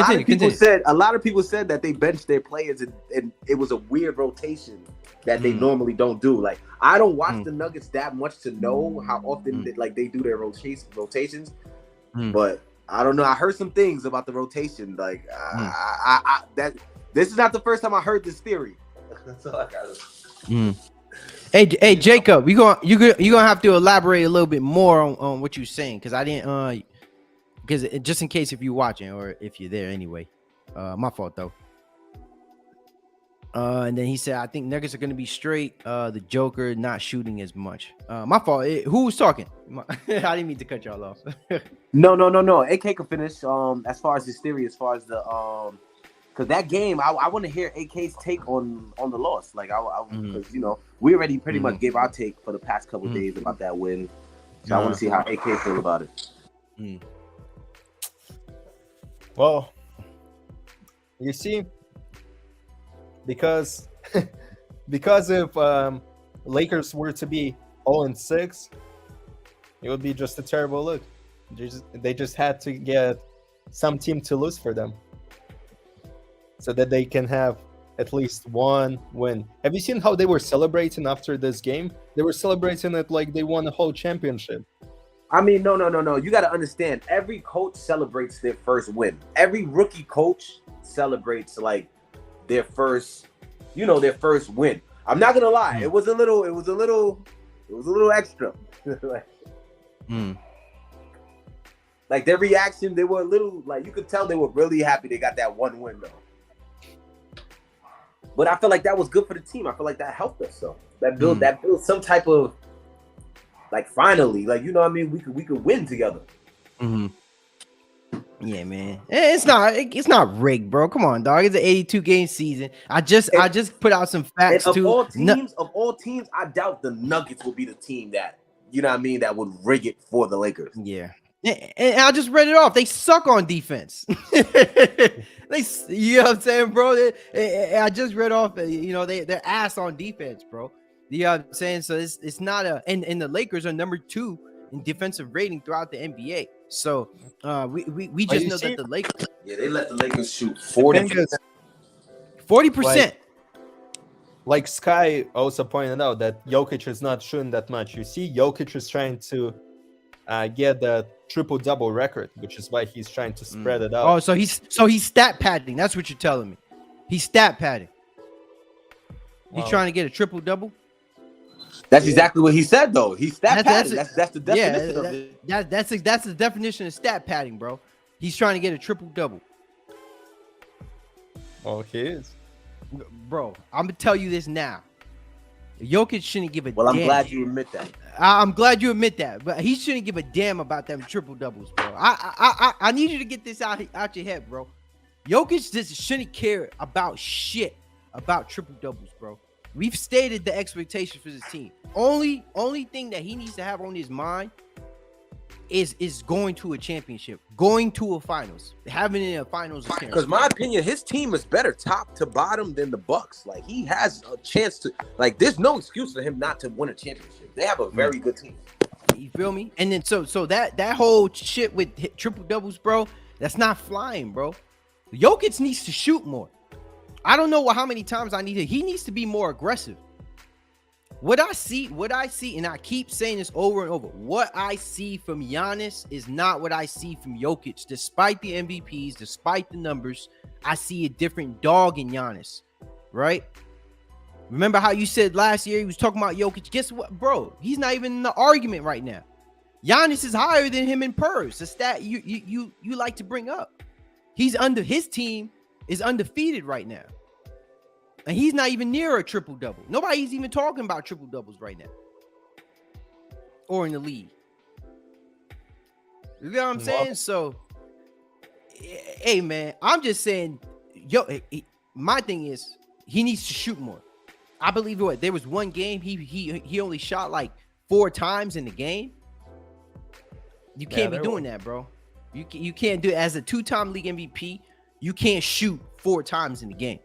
lot of people said that they benched their players and it was a weird rotation that they normally don't do. Like, I don't watch the Nuggets that much to know how often they do their rotations. But I don't know. I heard some things about the rotation. Like, this is not the first time I heard this theory. That's all I got. Hey, Jacob, you gonna have to elaborate a little bit more on what you're saying, because I didn't because just in case if you're watching or if you're there anyway. My fault though. And then he said, I think Nuggets are going to be straight. The Joker not shooting as much. My fault. Who was talking? I didn't mean to cut y'all off. No. AK can finish. As far as his theory, as far as the because that game, I want to hear AK's take on the loss. Like, because we already pretty much gave our take for the past couple days about that win. So I want to see how AK feel about it. Well, you see, because if Lakers were to be 0-6, it would be just a terrible look. They just had to get some team to lose for them, so that they can have at least one win. Have you seen how they were celebrating after this game? They were celebrating it like they won a whole championship. I mean, no. You got to understand, every coach celebrates their first win. Every rookie coach celebrates like their first win. I'm not gonna lie, it was a little extra. Like their reaction, they were a little, like, you could tell they were really happy they got that one win though. But I feel like that was good for the team. I feel like that helped us. So that built some type of like finally, like you know what I mean, we could win together. Mm-hmm. Yeah, man. It's not rigged, bro. Come on, dog. It's an 82 game season. I just put out some facts And too. of all teams, I doubt the Nuggets will be the team that, you know what I mean, that would rig it for the Lakers. Yeah. And I just read it off. They suck on defense. You know what I'm saying, bro? I just read off, they're ass on defense, bro. You know what I'm saying? So it's not and the Lakers are number 2 in defensive rating throughout the NBA. So we just know that the Lakers. Yeah, they let the Lakers shoot 40%. Like Sky also pointed out that Jokic is not shooting that much. You see, Jokic is trying to get the triple-double record, which is why he's trying to spread it out. Oh, so he's stat padding. That's what you're telling me. He's stat padding. He's trying to get a triple-double. That's exactly what he said, though. He's stat padding. That's the definition of it. That's the definition of stat padding, bro. He's trying to get a triple-double. Oh, he is. Bro, I'm going to tell you this now. Jokic shouldn't give a damn. Well, I'm glad you admit that. I'm glad you admit that, but he shouldn't give a damn about them triple-doubles, bro. I need you to get this out your head, bro. Jokic just shouldn't care about shit about triple-doubles, bro. We've stated the expectation for this team. Only thing that he needs to have on his mind is going to a championship, going to a finals, having in a finals appearance. Because my opinion, his team is better top to bottom than the Bucks. Like he has a chance to. Like there's no excuse for him not to win a championship. They have a very good team. You feel me? And then so that whole shit with triple doubles, bro, that's not flying, bro. Jokic needs to shoot more. I don't know how many times I need to. He needs to be more aggressive. What I see, and I keep saying this over and over, what I see from Giannis is not what I see from Jokic. Despite the MVPs, despite the numbers, I see a different dog in Giannis, right? Remember how you said last year he was talking about Jokic? Guess what, bro? He's not even in the argument right now. Giannis is higher than him in PERS. The stat you like to bring up. His team is undefeated right now. And he's not even near a triple-double. Nobody's even talking about triple-doubles right now. Or in the league. You know what I'm saying? So, hey, man, I'm just saying, my thing is, he needs to shoot more. I believe there was one game, he only shot like 4 times in the game. You can't be doing that, bro. You can't do it. As a 2-time league MVP, you can't shoot 4 times in the game.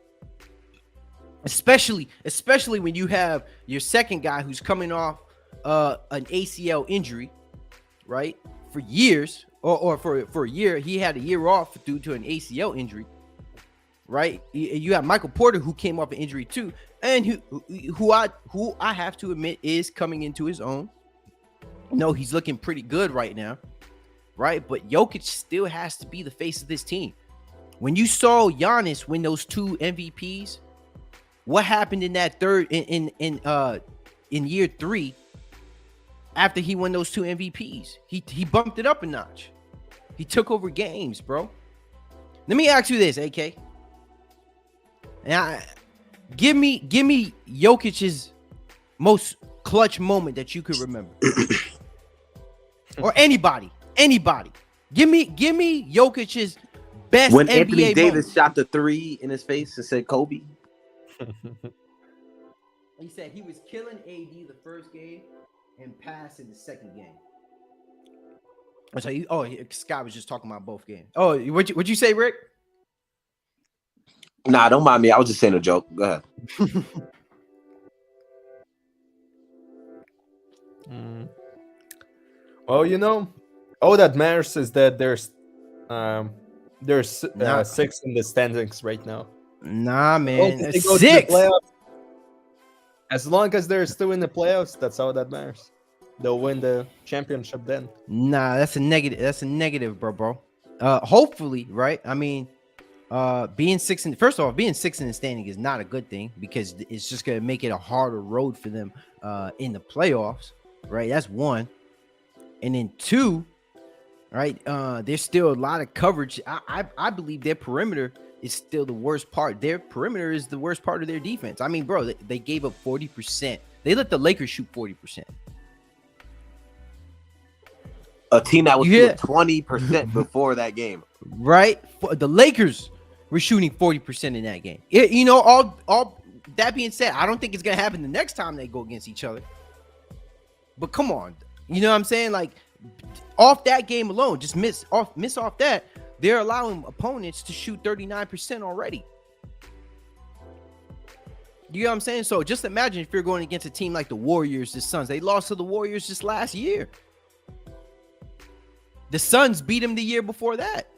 Especially when you have your second guy who's coming off an ACL injury, right? For years, or for a year, he had a year off due to an ACL injury, right? You have Michael Porter who came off an injury too, and who I have to admit is coming into his own. No, he's looking pretty good right now, right? But Jokic still has to be the face of this team. When you saw Giannis win those 2 MVPs. What happened in that in year 3 after he won those 2 MVPs? He bumped it up a notch. He took over games, bro. Let me ask you this, AK. Now, give me Jokic's most clutch moment that you could remember. Or anybody. Give me Jokic's best when NBA Anthony Davis moment. shot the 3 in his face and said Kobe. He said he was killing AD the first game and passing the second game. So Scott was just talking about both games. Oh, what'd you say, Rick? Nah, don't mind me. I was just saying a joke. Go ahead. Well, all that matters is that there's 6 in the standings right now. Nah, man. They go to the playoffs. As long as they're still in the playoffs, that's all that matters. They'll win the championship then. Nah, that's a negative. That's a negative, bro. Hopefully, right? I mean, being 6 in the standing is not a good thing because it's just gonna make it a harder road for them in the playoffs, right? That's 1. And then 2, right? There's still a lot of coverage. I believe their perimeter is still the worst part. Their perimeter is the worst part of their defense. I mean, bro, they gave up 40%. They let the Lakers shoot 40%. A team that was You hear shooting 20% before that game. right? The Lakers were shooting 40% in that game. You know, all that being said, I don't think it's gonna happen the next time they go against each other. But come on, you know what I'm saying? Like off that game alone, just miss off that, they're allowing opponents to shoot 39% already. You know what I'm saying? So just imagine if you're going against a team like the Warriors, the Suns. They lost to the Warriors just last year. The Suns beat them the year before that.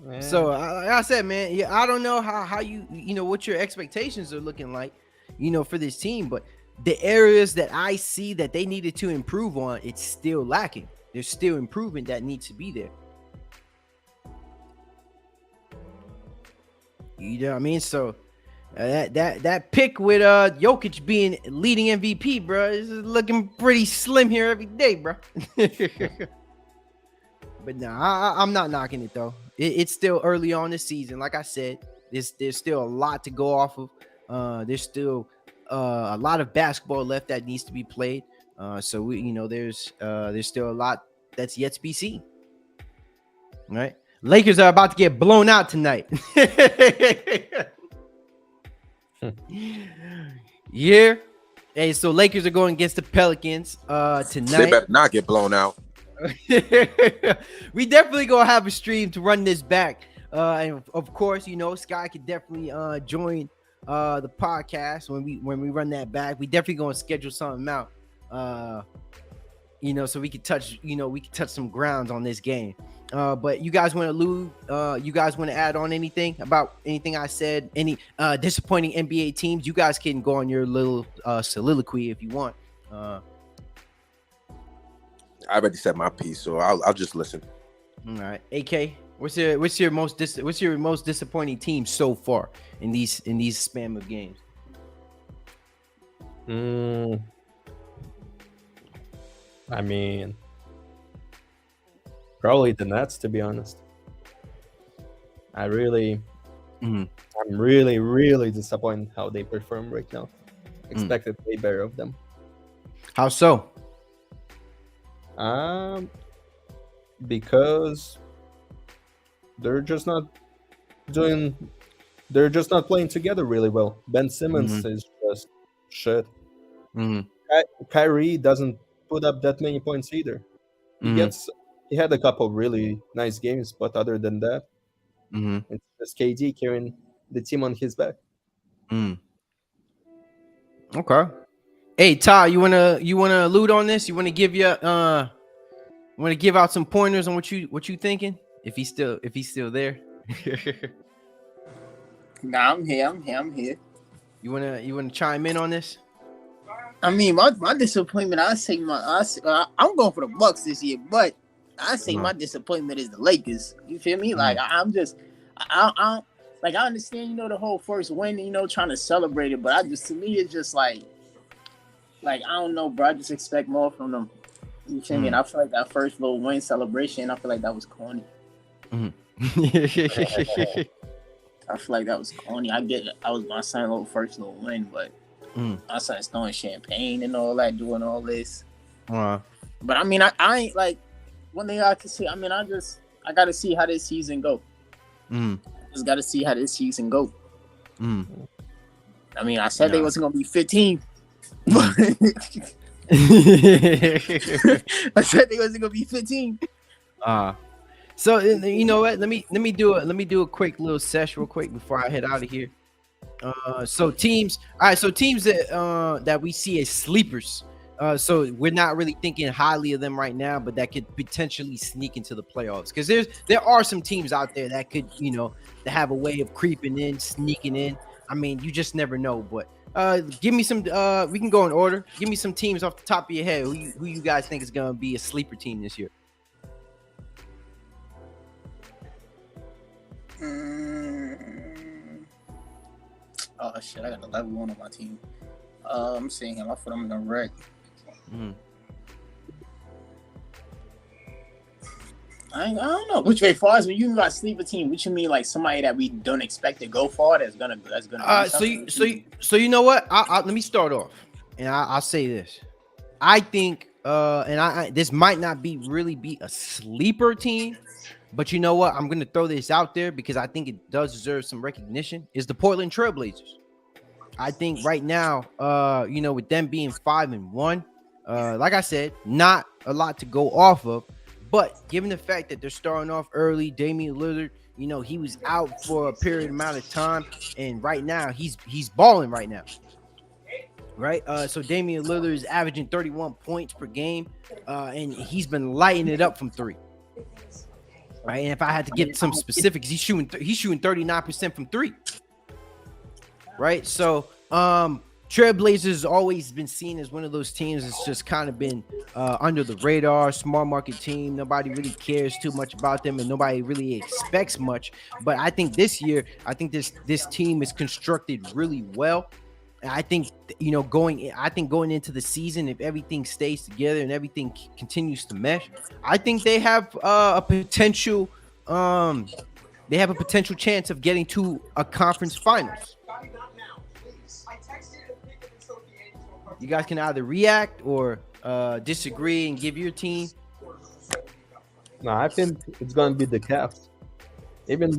Man. So like I said, man, yeah, I don't know how you know what your expectations are looking like, you know, for this team, but the areas that I see that they needed to improve on, it's still lacking. There's still improvement that needs to be there. You know what I mean? So that pick with Jokic being leading MVP, bro, is looking pretty slim here every day, bro. But nah, I'm not knocking it though. It's still early on this season. Like I said, there's still a lot to go off of. There's still a lot of basketball left that needs to be played. So we, you know, there's still a lot that's yet to be seen. All right. Lakers are about to get blown out tonight. Yeah. Hey, so Lakers are going against the Pelicans tonight. They better not get blown out. We definitely gonna have a stream to run this back. And of course, you know, Sky could definitely join the podcast when we run that back. We definitely gonna schedule something out. You know, so we could touch some grounds on this game. But you guys want to add on anything about anything I said? Any disappointing NBA teams? You guys can go on your little soliloquy if you want. I already said my piece, so I'll just listen. All right, AK, what's your most disappointing team so far in these spam of games? I mean, probably the Nets, to be honest. I'm really disappointed how they perform right now. Expected way better of them. How so? Because they're just not playing together really well. Ben Simmons is just shit. Kyrie doesn't put up that many points either. He had a couple really nice games, but other than that, it's just KD carrying the team on his back. Okay. Hey, Ty, you wanna allude on this? You wanna give out some pointers on what you thinking? If he's still there. Nah, I'm here. You wanna chime in on this? I mean, my disappointment. I'm going for the Bucks this year, but I say my disappointment is the Lakers. You feel me? Like I understand, you know, the whole first win, you know, trying to celebrate it, but to me it's just like I don't know, bro. I just expect more from them. You feel me? And I feel like that first little win celebration, I feel like that was corny. I feel like that was corny. I get it. I was my son's little first little win, but my son's throwing champagne and all that, doing all this. But I mean, I ain't like one thing I can say. I mean, I got to see how this season go. Just got to see how this season go. I mean, I said they wasn't gonna be 15. I said they wasn't gonna be 15. So you know what? Let me do a quick little sesh real quick before I head out of here. So teams that we see as sleepers. So we're not really thinking highly of them right now, but that could potentially sneak into the playoffs because there are some teams out there that could, you know, that have a way of creeping in, sneaking in. I mean, you just never know. But give me some. We can go in order. Give me some teams off the top of your head. Who you guys think is gonna be a sleeper team this year? Oh shit! I got a level 1 on my team. I'm seeing him. I put him in the wreck. I don't know. Which way far as when you got sleeper team, what you mean like somebody that we don't expect to go far that's gonna so you know what? Let me start off and I'll say this. I think and I this might not really be a sleeper team, but you know what? I'm gonna throw this out there because I think it does deserve some recognition. Is the Portland Trailblazers? I think right now, with them being 5-1, like I said, not a lot to go off of, but given the fact that they're starting off early, Damian Lillard, he was out for a period amount of time, and right now he's balling right now. Right, so Damian Lillard is averaging 31 points per game, and he's been lighting it up from three. Right, and if I had to get some specifics, he's shooting 39% from three. Right, so Trailblazers has always been seen as one of those teams that's just kind of been under the radar, small market team. Nobody really cares too much about them, and nobody really expects much. But I think this year, this team is constructed really well. I think going into the season, if everything stays together and everything continues to mesh, I think they have a potential. They have a potential chance of getting to a conference finals. You guys can either react or disagree and give your team. No, I think it's gonna be the Cavs. Even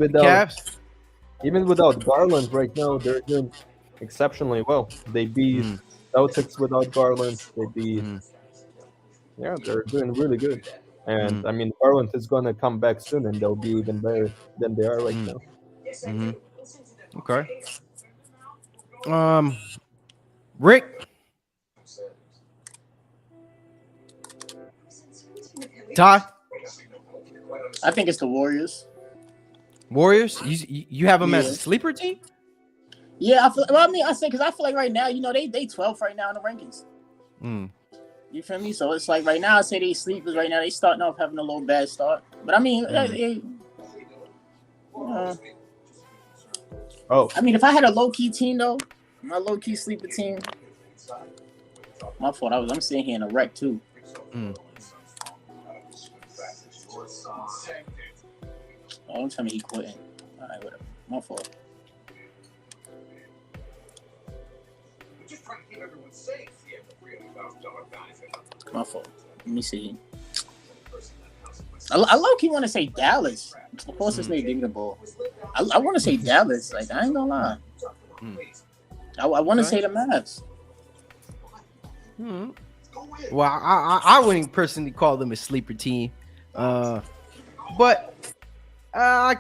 without Garland right now, they're doing exceptionally well. They beat Celtics without Garland. They beat they're doing really good. And I mean, Garland is gonna come back soon, and they'll be even better than they are right now. Okay. Rick. Todd. I think it's the Warriors. Warriors? You have them as a sleeper team? Yeah, I feel like right now, they 12th right now in the rankings. You feel me? So it's like right now, I say they sleepers right now. They starting off having a little bad start, but I mean, I mean, if I had a low key team though, my low key sleeper team. My fault. I'm sitting here in a wreck too. Oh, don't tell me he quitting. All right, whatever. My fault. My fault. Let me see. I low-key want to say Dallas. Of course, this nigga giving the ball. I want to say Dallas. Like, I ain't gonna lie. I want to say the Mavs. Well, I wouldn't personally call them a sleeper team, but I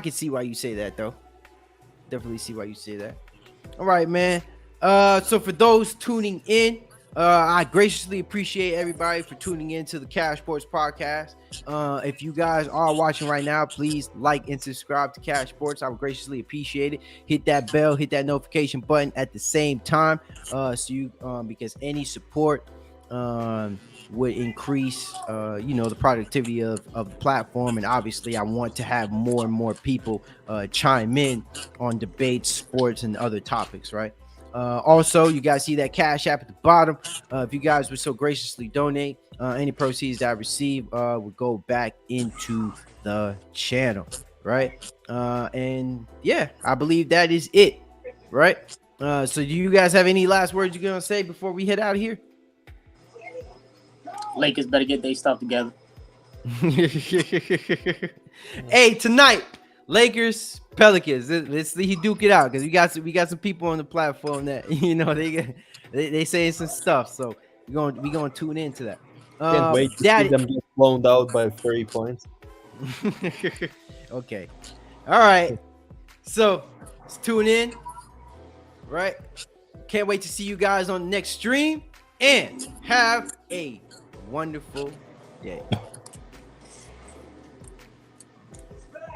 can see why you say that though. Definitely see why you say that. All right, man. So for those tuning in, I graciously appreciate everybody for tuning in to the CashSports podcast. If you guys are watching right now, please like and subscribe to CashSports. I would graciously appreciate it. Hit that bell, hit that notification button at the same time, because any support would increase the productivity of the platform, and obviously I want to have more and more people chime in on debates, sports, and other topics, right? Also, you guys see that Cash App at the bottom. If you guys would so graciously donate, any proceeds that I receive would go back into the channel, right? And yeah, I believe that is it, right? So do you guys have any last words you're gonna say before we head out of here? Lakers better get their stuff together. Hey, tonight, Lakers, Pelicans. Let's see duke it out, because we got some people on the platform that they saying some stuff. So we gonna tune into that. Can't wait to see them get blown out by 30 points. Okay, all right. So let's tune in. Right. Can't wait to see you guys on the next stream, and have a wonderful day.